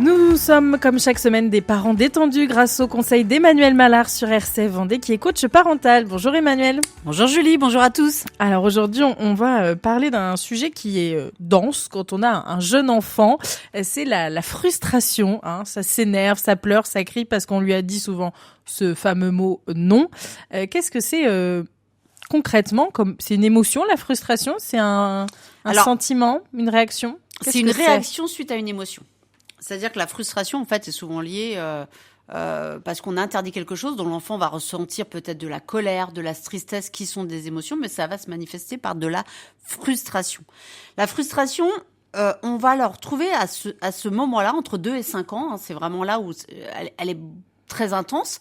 Nous sommes, comme chaque semaine, des parents détendus grâce au conseil d'Emmanuel Mallard sur RCF Vendée, qui est coach parental. Bonjour Emmanuel. Bonjour Julie, bonjour à tous. Alors aujourd'hui, on va parler d'un sujet qui est dense quand on a un jeune enfant. C'est la frustration. Ça s'énerve, ça pleure, ça crie parce qu'on lui a dit souvent ce fameux mot non. Qu'est-ce que c'est concrètement c'est une émotion, la frustration? C'est un sentiment, une réaction? C'est une réaction suite à une émotion. C'est-à-dire que la frustration, en fait, est souvent liée parce qu'on interdit quelque chose dont l'enfant va ressentir peut-être de la colère, de la tristesse, qui sont des émotions, mais ça va se manifester par de la frustration. La frustration, on va la retrouver à ce moment-là, entre 2 et 5 ans. C'est vraiment là où elle est très intense,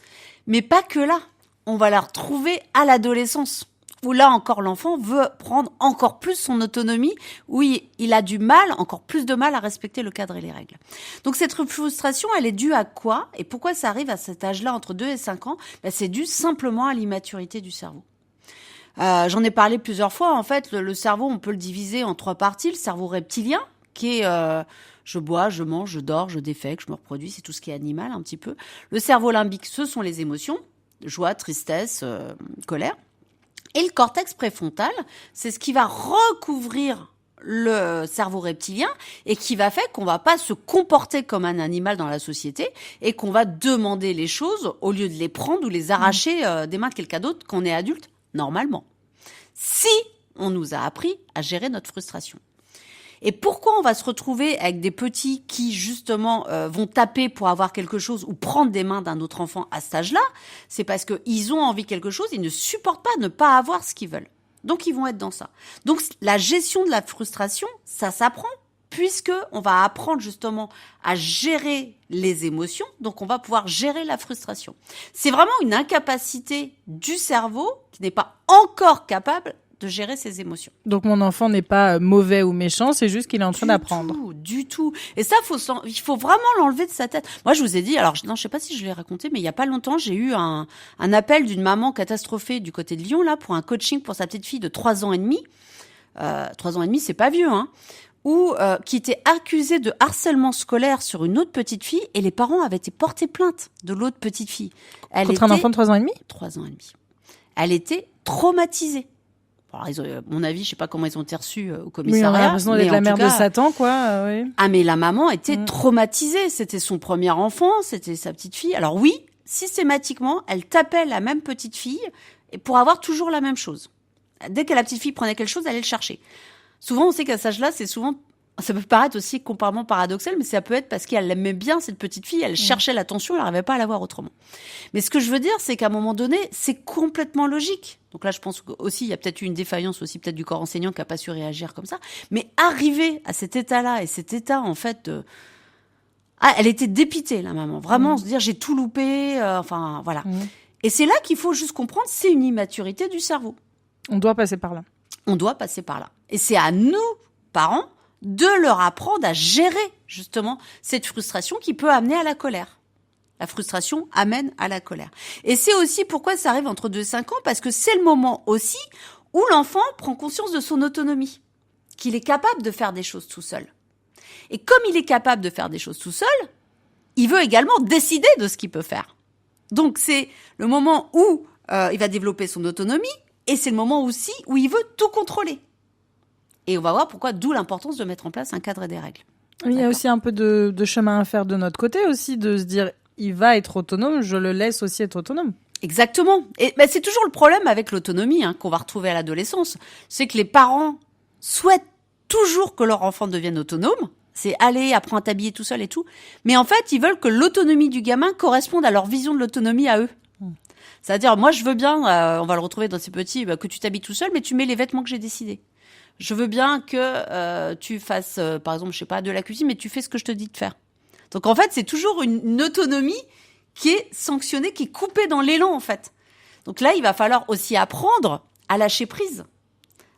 mais pas que là. On va la retrouver à l'adolescence, où là encore l'enfant veut prendre encore plus son autonomie, où il a du mal, encore plus de mal à respecter le cadre et les règles. Donc cette frustration, elle est due à quoi? Et pourquoi ça arrive à cet âge-là, entre 2 et 5 ans? C'est dû simplement à l'immaturité du cerveau. J'en ai parlé plusieurs fois. En fait, le cerveau, on peut le diviser en 3 parties. Le cerveau reptilien, qui est je bois, je mange, je dors, je défèque, je me reproduis, c'est tout ce qui est animal un petit peu. Le cerveau limbique, ce sont les émotions, joie, tristesse, colère. Et le cortex préfrontal, c'est ce qui va recouvrir le cerveau reptilien et qui va faire qu'on va pas se comporter comme un animal dans la société et qu'on va demander les choses au lieu de les prendre ou les arracher des mains de quelqu'un d'autre quand on est adulte, normalement. Si on nous a appris à gérer notre frustration. Et pourquoi on va se retrouver avec des petits qui, justement, vont taper pour avoir quelque chose ou prendre des mains d'un autre enfant à cet âge-là? C'est parce qu'ils ont envie de quelque chose, ils ne supportent pas ne pas avoir ce qu'ils veulent. Donc, ils vont être dans ça. Donc, la gestion de la frustration, ça s'apprend, puisque on va apprendre, justement, à gérer les émotions. Donc, on va pouvoir gérer la frustration. C'est vraiment une incapacité du cerveau qui n'est pas encore capable de gérer ses émotions. Donc mon enfant n'est pas mauvais ou méchant, c'est juste qu'il est en train d'apprendre. Du tout. Et ça, il faut vraiment l'enlever de sa tête. Moi, je vous ai dit, alors je sais pas si je l'ai raconté, mais il y a pas longtemps, j'ai eu un appel d'une maman catastrophée du côté de Lyon, là, pour un coaching pour sa petite fille de 3 ans et demi. 3 ans et demi, c'est pas vieux, qui était accusée de harcèlement scolaire sur une autre petite fille, et les parents avaient été portés plainte de l'autre petite fille. Contre un enfant de 3 ans et demi? 3 ans et demi. Elle était traumatisée. Alors, à mon avis, je sais pas comment ils ont été reçus au commissariat. Oui, on a l'impression d'être la mère de Satan, quoi. Oui. Ah, mais la maman était traumatisée. C'était son premier enfant, c'était sa petite fille. Alors oui, systématiquement, elle tapait la même petite fille pour avoir toujours la même chose. Dès que la petite fille prenait quelque chose, elle allait le chercher. Souvent, on sait qu'à cet âge-là, ça peut paraître aussi complètement paradoxal, mais ça peut être parce qu'elle aimait bien cette petite fille, elle cherchait l'attention, elle n'arrivait pas à l'avoir autrement. Mais ce que je veux dire, c'est qu'à un moment donné, c'est complètement logique. Donc là, je pense aussi, il y a peut-être eu une défaillance aussi, peut-être du corps enseignant qui n'a pas su réagir comme ça. Mais arriver à cet état-là, et cet état, en fait, elle était dépitée, la maman. Vraiment, se dire, j'ai tout loupé, voilà. Et c'est là qu'il faut juste comprendre, c'est une immaturité du cerveau. On doit passer par là. On doit passer par là. Et c'est à nous, parents, de leur apprendre à gérer justement cette frustration qui peut amener à la colère. La frustration amène à la colère. Et c'est aussi pourquoi ça arrive entre 2 et 5 ans, parce que c'est le moment aussi où l'enfant prend conscience de son autonomie, qu'il est capable de faire des choses tout seul. Et comme il est capable de faire des choses tout seul, il veut également décider de ce qu'il peut faire. Donc c'est le moment où il va développer son autonomie, et c'est le moment aussi où il veut tout contrôler. Et on va voir pourquoi, d'où l'importance de mettre en place un cadre et des règles. Il y a aussi un peu de chemin à faire de notre côté aussi, de se dire, il va être autonome, je le laisse aussi être autonome. Exactement. Et c'est toujours le problème avec l'autonomie qu'on va retrouver à l'adolescence. C'est que les parents souhaitent toujours que leur enfant devienne autonome. C'est aller, apprendre à t'habiller tout seul et tout. Mais en fait, ils veulent que l'autonomie du gamin corresponde à leur vision de l'autonomie à eux. C'est-à-dire, moi, je veux bien, on va le retrouver dans ces petits, que tu t'habilles tout seul, mais tu mets les vêtements que j'ai décidés. Je veux bien que tu fasses, par exemple, je sais pas, de la cuisine, mais tu fais ce que je te dis de faire. Donc, en fait, c'est toujours une autonomie qui est sanctionnée, qui est coupée dans l'élan, en fait. Donc là, il va falloir aussi apprendre à lâcher prise.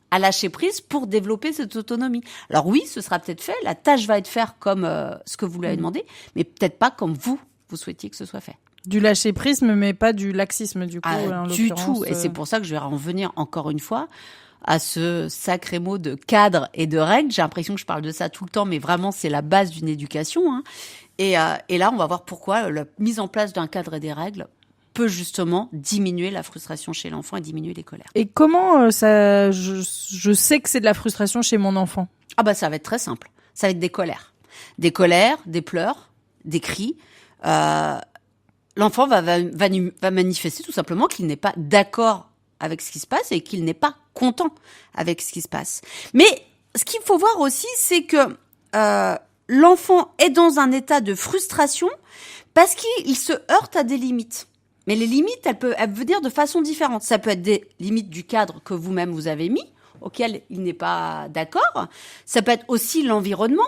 À lâcher prise pour développer cette autonomie. Alors oui, ce sera peut-être fait, la tâche va être faite comme ce que vous lui avez demandé, mais peut-être pas comme vous souhaitiez que ce soit fait. Du lâcher-prise, mais pas du laxisme, du coup. Du tout. Et c'est pour ça que je vais en venir encore une fois à ce sacré mot de cadre et de règles. J'ai l'impression que je parle de ça tout le temps, mais vraiment, c'est la base d'une éducation. Et là, on va voir pourquoi la mise en place d'un cadre et des règles peut justement diminuer la frustration chez l'enfant et diminuer les colères. Et comment je sais que c'est de la frustration chez mon enfant? Ah bah ça va être très simple. Ça va être des colères, des pleurs, des cris. L'enfant va manifester tout simplement qu'il n'est pas d'accord avec ce qui se passe et qu'il n'est pas content avec ce qui se passe. Mais ce qu'il faut voir aussi, c'est que l'enfant est dans un état de frustration parce qu'il se heurte à des limites. Mais les limites, elles peuvent venir de façon différente. Ça peut être des limites du cadre que vous-même vous avez mis, auquel il n'est pas d'accord. Ça peut être aussi l'environnement.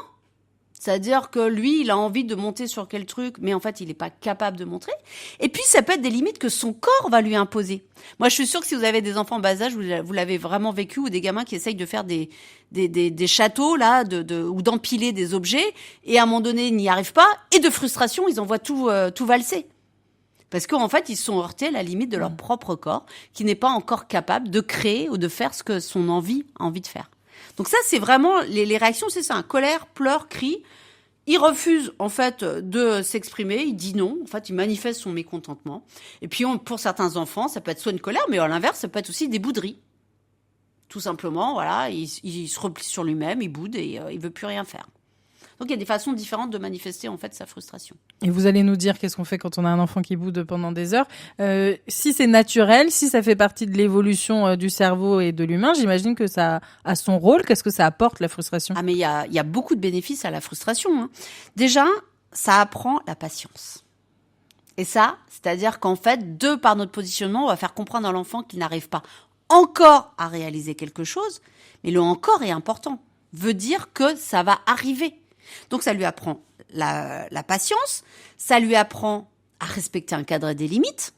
C'est-à-dire que lui, il a envie de monter sur quel truc, mais en fait, il n'est pas capable de montrer. Et puis, ça peut être des limites que son corps va lui imposer. Moi, je suis sûre que si vous avez des enfants bas âge, vous l'avez vraiment vécu, ou des gamins qui essayent de faire des châteaux, là, ou d'empiler des objets, et à un moment donné, ils n'y arrivent pas, et de frustration, ils envoient tout valser. Parce qu'en fait, ils se sont heurtés à la limite de leur propre corps, qui n'est pas encore capable de créer ou de faire ce que son envie a envie de faire. Donc ça, c'est vraiment les réactions, c'est ça, colère, pleurs, cris. Il refuse en fait de s'exprimer, il dit non, en fait, il manifeste son mécontentement. Et puis pour certains enfants, ça peut être soit une colère, mais à l'inverse, ça peut être aussi des bouderies. Tout simplement, voilà, il se replie sur lui-même, il boude et il veut plus rien faire. Donc il y a des façons différentes de manifester en fait sa frustration. Et vous allez nous dire qu'est-ce qu'on fait quand on a un enfant qui boude pendant des heures. Si c'est naturel, si ça fait partie de l'évolution du cerveau et de l'humain, j'imagine que ça a son rôle. Qu'est-ce que ça apporte, la frustration? Ah mais il y a beaucoup de bénéfices à la frustration, hein. Déjà, ça apprend la patience. Et ça, c'est-à-dire qu'en fait, par notre positionnement, on va faire comprendre à l'enfant qu'il n'arrive pas encore à réaliser quelque chose, mais le encore est important. Veut dire que ça va arriver. Donc ça lui apprend la patience, ça lui apprend à respecter un cadre et des limites.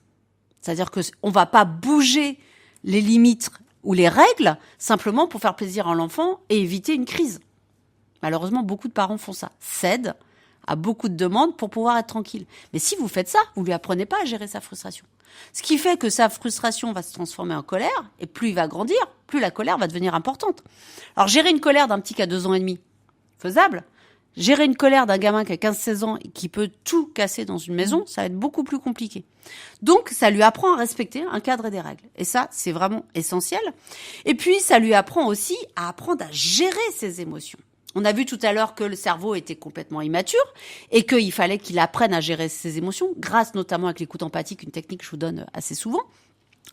C'est-à-dire que on va pas bouger les limites ou les règles simplement pour faire plaisir à l'enfant et éviter une crise. Malheureusement, beaucoup de parents font ça, cèdent à beaucoup de demandes pour pouvoir être tranquille. Mais si vous faites ça, vous lui apprenez pas à gérer sa frustration. Ce qui fait que sa frustration va se transformer en colère, et plus il va grandir, plus la colère va devenir importante. Alors gérer une colère d'un petit qui a 2 ans et demi, faisable. Gérer une colère d'un gamin qui a 15-16 ans et qui peut tout casser dans une maison, ça va être beaucoup plus compliqué. Donc, ça lui apprend à respecter un cadre et des règles. Et ça, c'est vraiment essentiel. Et puis, ça lui apprend aussi à apprendre à gérer ses émotions. On a vu tout à l'heure que le cerveau était complètement immature et qu'il fallait qu'il apprenne à gérer ses émotions, grâce notamment avec l'écoute empathique, une technique que je vous donne assez souvent.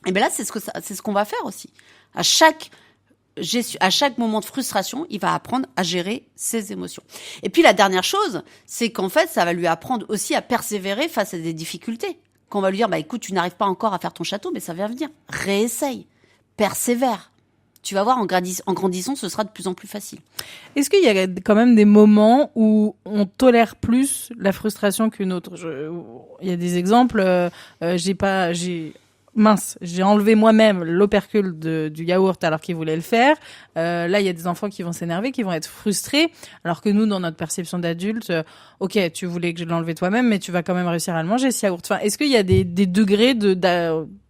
Et bien là, c'est ce qu'on va faire aussi. À chaque moment de frustration, il va apprendre à gérer ses émotions. Et puis la dernière chose, c'est qu'en fait, ça va lui apprendre aussi à persévérer face à des difficultés. Quand on va lui dire, écoute, tu n'arrives pas encore à faire ton château, mais ça va venir. Réessaye. Persévère. Tu vas voir, en grandissant, ce sera de plus en plus facile. Est-ce qu'il y a quand même des moments où on tolère plus la frustration qu'une autre? Il y a des exemples, j'ai enlevé moi-même l'opercule du yaourt alors qu'il voulait le faire. Là, il y a des enfants qui vont s'énerver, qui vont être frustrés, alors que nous, dans notre perception d'adulte, ok, tu voulais que je l'enlève toi-même, mais tu vas quand même réussir à le manger, ce yaourt. Enfin, est-ce qu'il y a des degrés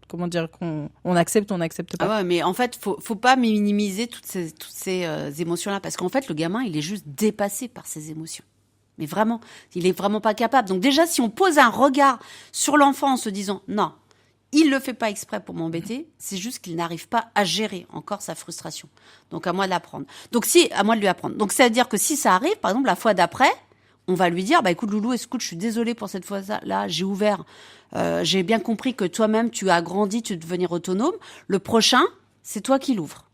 comment dire, qu'on accepte ou on n'accepte pas? Ah ouais, mais en fait, faut pas minimiser toutes ces émotions-là, parce qu'en fait, le gamin, il est juste dépassé par ses émotions. Mais vraiment, il est vraiment pas capable. Donc déjà, si on pose un regard sur l'enfant en se disant, non, il le fait pas exprès pour m'embêter, c'est juste qu'il n'arrive pas à gérer encore sa frustration. Donc à moi de l'apprendre. À moi de lui apprendre. Donc c'est-à-dire que si ça arrive, par exemple, la fois d'après, on va lui dire, écoute Loulou, écoute, je suis désolée pour cette fois-là, j'ai ouvert, j'ai bien compris que toi-même tu as grandi, tu veux devenir autonome. Le prochain, c'est toi qui l'ouvres.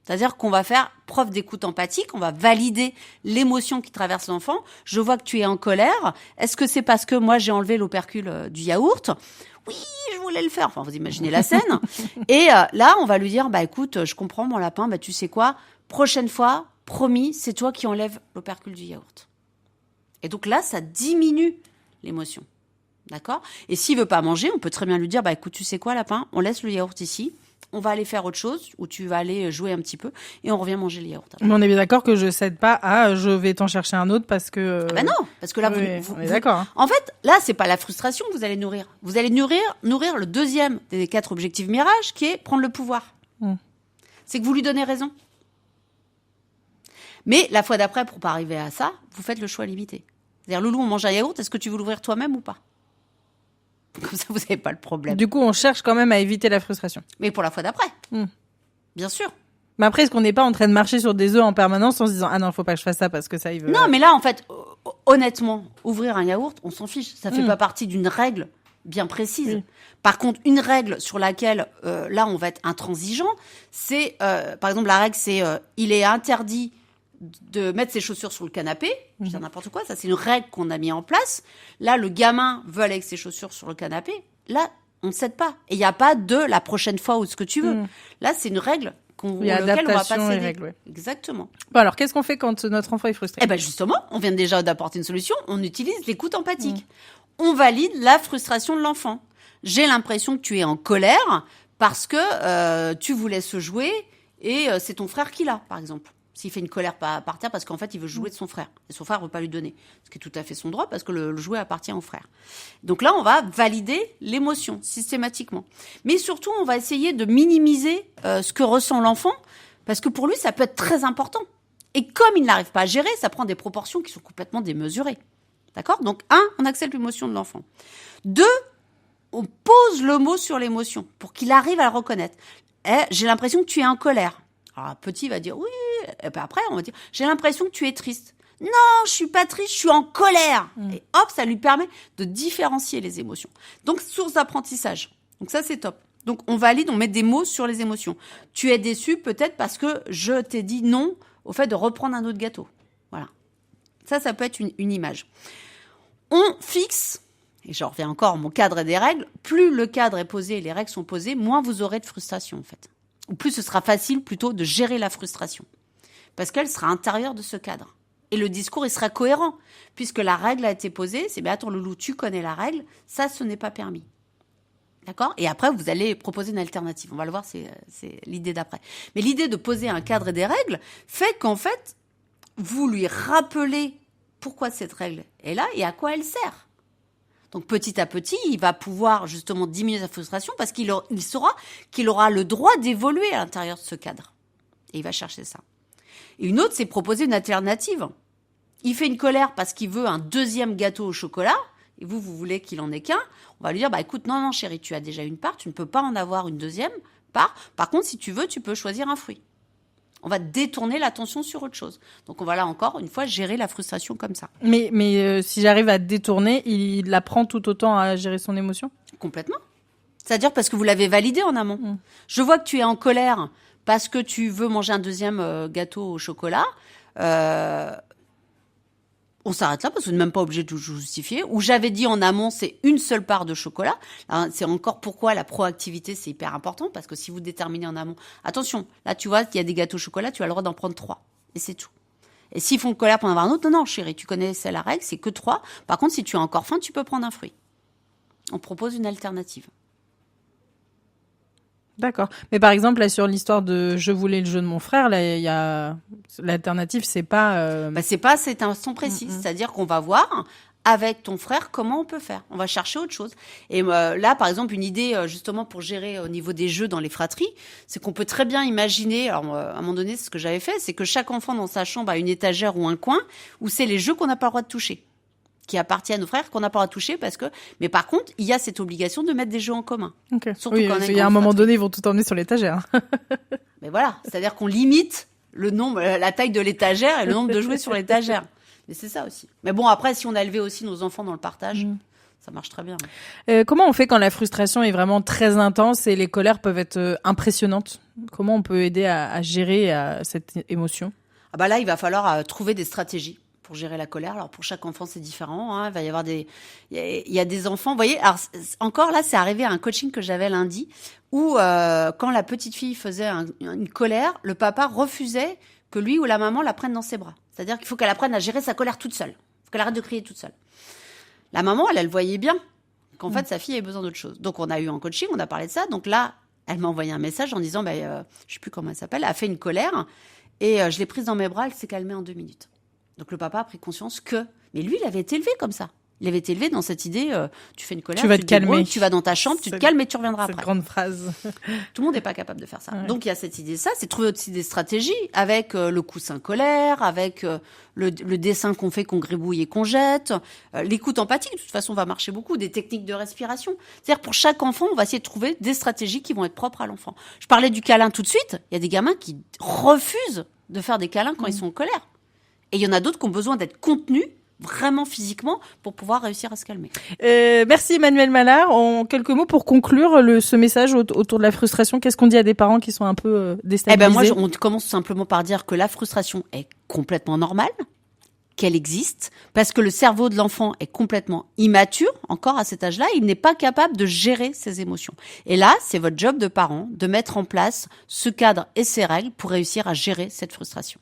C'est-à-dire qu'on va faire preuve d'écoute empathique, on va valider l'émotion qui traverse l'enfant. Je vois que tu es en colère. Est-ce que c'est parce que moi j'ai enlevé l'opercule du yaourt? Oui, je voulais le faire. Enfin, vous imaginez la scène. Et là, on va lui dire, écoute, je comprends mon lapin, tu sais quoi? Prochaine fois, promis, c'est toi qui enlèves l'opercule du yaourt. Et donc là, ça diminue l'émotion. D'accord? Et s'il veut pas manger, on peut très bien lui dire, écoute, tu sais quoi, lapin? On laisse le yaourt ici. On va aller faire autre chose, ou tu vas aller jouer un petit peu, et on revient manger le yaourt. Mais on est bien d'accord que je cède pas à je vais t'en chercher un autre parce que... non, parce que là, on est d'accord. Hein. En fait, là, c'est pas la frustration que vous allez nourrir. Vous allez nourrir le deuxième des 4 objectifs Mirage, qui est prendre le pouvoir. C'est que vous lui donnez raison. Mais la fois d'après, pour pas arriver à ça, vous faites le choix limité. C'est-à-dire, Loulou, on mange un yaourt, est-ce que tu veux l'ouvrir toi-même ou pas? Comme ça, vous n'avez pas le problème. Du coup, on cherche quand même à éviter la frustration. Mais pour la fois d'après, bien sûr. Mais après, est-ce qu'on n'est pas en train de marcher sur des œufs en permanence en se disant « Ah non, il faut pas que je fasse ça parce que ça, il veut... » Non, mais là, en fait, honnêtement, ouvrir un yaourt, on s'en fiche. Ça fait pas partie d'une règle bien précise. Par contre, une règle sur laquelle, là, on va être intransigeant, c'est, par exemple, la règle, c'est il est interdit de mettre ses chaussures sur le canapé. Je dis n'importe quoi. Ça, c'est une règle qu'on a mis en place. Là, le gamin veut aller avec ses chaussures sur le canapé. Là, on ne cède pas. Et il n'y a pas de la prochaine fois ou ce que tu veux. Là, c'est une règle Il y a auquel on va pas adaptation et céder. règles, ouais. Exactement. Bon, alors, qu'est-ce qu'on fait quand notre enfant est frustré? Eh ben justement, on vient déjà d'apporter une solution. On utilise l'écoute empathique. On valide la frustration de l'enfant. J'ai l'impression que tu es en colère parce que tu voulais se jouer et c'est ton frère qui l'a, par exemple. S'il fait une colère par terre parce qu'en fait, il veut jouer de son frère. Et son frère ne veut pas lui donner. Ce qui est tout à fait son droit parce que le jouet appartient au frère. Donc là, on va valider l'émotion systématiquement. Mais surtout, on va essayer de minimiser ce que ressent l'enfant parce que pour lui, ça peut être très important. Et comme il n'arrive pas à gérer, ça prend des proportions qui sont complètement démesurées. D'accord? Donc, 1, on accepte l'émotion de l'enfant. 2, on pose le mot sur l'émotion pour qu'il arrive à le reconnaître. J'ai l'impression que tu es en colère. Alors, petit va dire oui. Et puis après, on va dire j'ai l'impression que tu es triste. Non, je suis pas triste, je suis en colère. Et hop, ça lui permet de différencier les émotions. Donc, source d'apprentissage. Donc ça, c'est top. Donc, on valide, on met des mots sur les émotions. Tu es déçu peut-être parce que je t'ai dit non au fait de reprendre un autre gâteau. Voilà. Ça peut être une image. On fixe, et j'en reviens encore à mon cadre et des règles, plus le cadre est posé et les règles sont posées, moins vous aurez de frustration en fait. Ou plus ce sera facile plutôt de gérer la frustration. Parce qu'elle sera intérieure de ce cadre. Et le discours, il sera cohérent. Puisque la règle a été posée, c'est bien, attends Loulou, tu connais la règle, ça, ce n'est pas permis. D'accord? Et après, vous allez proposer une alternative. On va le voir, c'est l'idée d'après. Mais l'idée de poser un cadre et des règles fait qu'en fait, vous lui rappelez pourquoi cette règle est là et à quoi elle sert. Donc petit à petit, il va pouvoir justement diminuer sa frustration parce qu'il saura qu'il aura le droit d'évoluer à l'intérieur de ce cadre. Et il va chercher ça. Et une autre, c'est proposer une alternative. Il fait une colère parce qu'il veut un deuxième gâteau au chocolat, et vous voulez qu'il en ait qu'un. On va lui dire, écoute, non, chérie, tu as déjà une part, tu ne peux pas en avoir une deuxième part. Par contre, si tu veux, tu peux choisir un fruit. On va détourner l'attention sur autre chose. Donc, on va là encore, une fois, gérer la frustration comme ça. Mais si j'arrive à détourner, il apprend tout autant à gérer son émotion? Complètement. C'est-à-dire parce que vous l'avez validé en amont. Je vois que tu es en colère parce que tu veux manger un deuxième gâteau au chocolat. On s'arrête là parce que vous n'êtes même pas obligé de justifier. Ou j'avais dit en amont, c'est une seule part de chocolat. Alors, c'est encore pourquoi la proactivité, c'est hyper important. Parce que si vous déterminez en amont, attention, là tu vois, il y a des gâteaux au chocolat, tu as le droit d'en prendre 3. Et c'est tout. Et s'ils font colère pour en avoir un autre, non, chérie, tu connais, c'est la règle, c'est que 3. Par contre, si tu as encore faim, tu peux prendre un fruit. On propose une alternative. D'accord. Mais par exemple, là, sur l'histoire de je voulais le jeu de mon frère, là, il y a l'alternative, c'est pas. C'est pas cet instant précis. C'est-à-dire qu'on va voir avec ton frère comment on peut faire. On va chercher autre chose. Et là, par exemple, une idée justement pour gérer au niveau des jeux dans les fratries, c'est qu'on peut très bien imaginer. Alors, à un moment donné, c'est ce que j'avais fait, c'est que chaque enfant dans sa chambre a une étagère ou un coin où c'est les jeux qu'on n'a pas le droit de toucher, qui appartiennent aux frères, qu'on n'a pas à toucher parce que. Mais par contre, il y a cette obligation de mettre des jeux en commun. Okay. Surtout oui, quand il y a un moment donné, ils vont tout emmener sur l'étagère. Mais voilà, c'est-à-dire qu'on limite le nombre, la taille de l'étagère et le nombre de jouets sur l'étagère. Mais c'est ça aussi. Mais bon, après, si on a élevé aussi nos enfants dans le partage, ça marche très bien. Comment on fait quand la frustration est vraiment très intense et les colères peuvent être impressionnantes? Comment on peut aider à gérer cette émotion? Là, il va falloir trouver des stratégies pour gérer la colère. Alors, pour chaque enfant, c'est différent. Hein. Il va y avoir il y a des enfants, vous voyez, alors, encore là, c'est arrivé à un coaching que j'avais lundi, où quand la petite fille faisait une colère, le papa refusait que lui ou la maman la prenne dans ses bras. C'est-à-dire qu'il faut qu'elle apprenne à gérer sa colère toute seule. Il faut qu'elle arrête de crier toute seule. La maman, elle voyait bien qu'en fait, sa fille avait besoin d'autre chose. Donc, on a eu un coaching, on a parlé de ça. Donc là, elle m'a envoyé un message en disant, je sais plus comment elle s'appelle, elle a fait une colère et je l'ai prise dans mes bras, elle s'est calmée en 2 minutes. Donc le papa a pris conscience mais lui, il avait été élevé comme ça. Il avait été élevé dans cette idée, tu fais une colère, Tu vas te calmer. débrouilles, tu vas dans ta chambre, tu te calmes et tu reviendras Cette après. grande phrase. Tout le monde n'est pas capable de faire ça. Ouais. Donc il y a cette idée, c'est trouver aussi des stratégies avec le coussin colère, avec le dessin qu'on fait, qu'on gribouille et qu'on jette, l'écoute empathique, de toute façon, va marcher beaucoup, des techniques de respiration. C'est-à-dire pour chaque enfant, on va essayer de trouver des stratégies qui vont être propres à l'enfant. Je parlais du câlin tout de suite. Il y a des gamins qui refusent de faire des câlins quand ils sont en colère. Et il y en a d'autres qui ont besoin d'être contenus vraiment physiquement pour pouvoir réussir à se calmer. Merci Emmanuel Mallard. En quelques mots pour conclure ce message autour de la frustration, qu'est-ce qu'on dit à des parents qui sont un peu déstabilisés? On commence simplement par dire que la frustration est complètement normale, qu'elle existe, parce que le cerveau de l'enfant est complètement immature, encore à cet âge-là, il n'est pas capable de gérer ses émotions. Et là, c'est votre job de parent de mettre en place ce cadre et ces règles pour réussir à gérer cette frustration.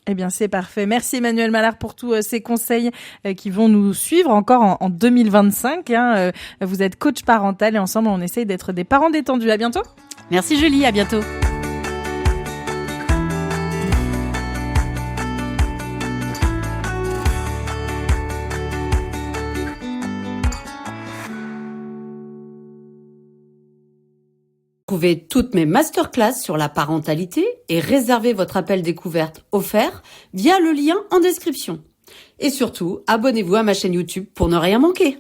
Eh bien, c'est parfait. Merci Emmanuel Mallard pour tous ces conseils qui vont nous suivre encore en 2025. Vous êtes coach parental et ensemble, on essaye d'être des parents détendus. À bientôt. Merci Julie, à bientôt. Trouvez toutes mes masterclass sur la parentalité et réservez votre appel découverte offert via le lien en description. Et surtout, abonnez-vous à ma chaîne YouTube pour ne rien manquer.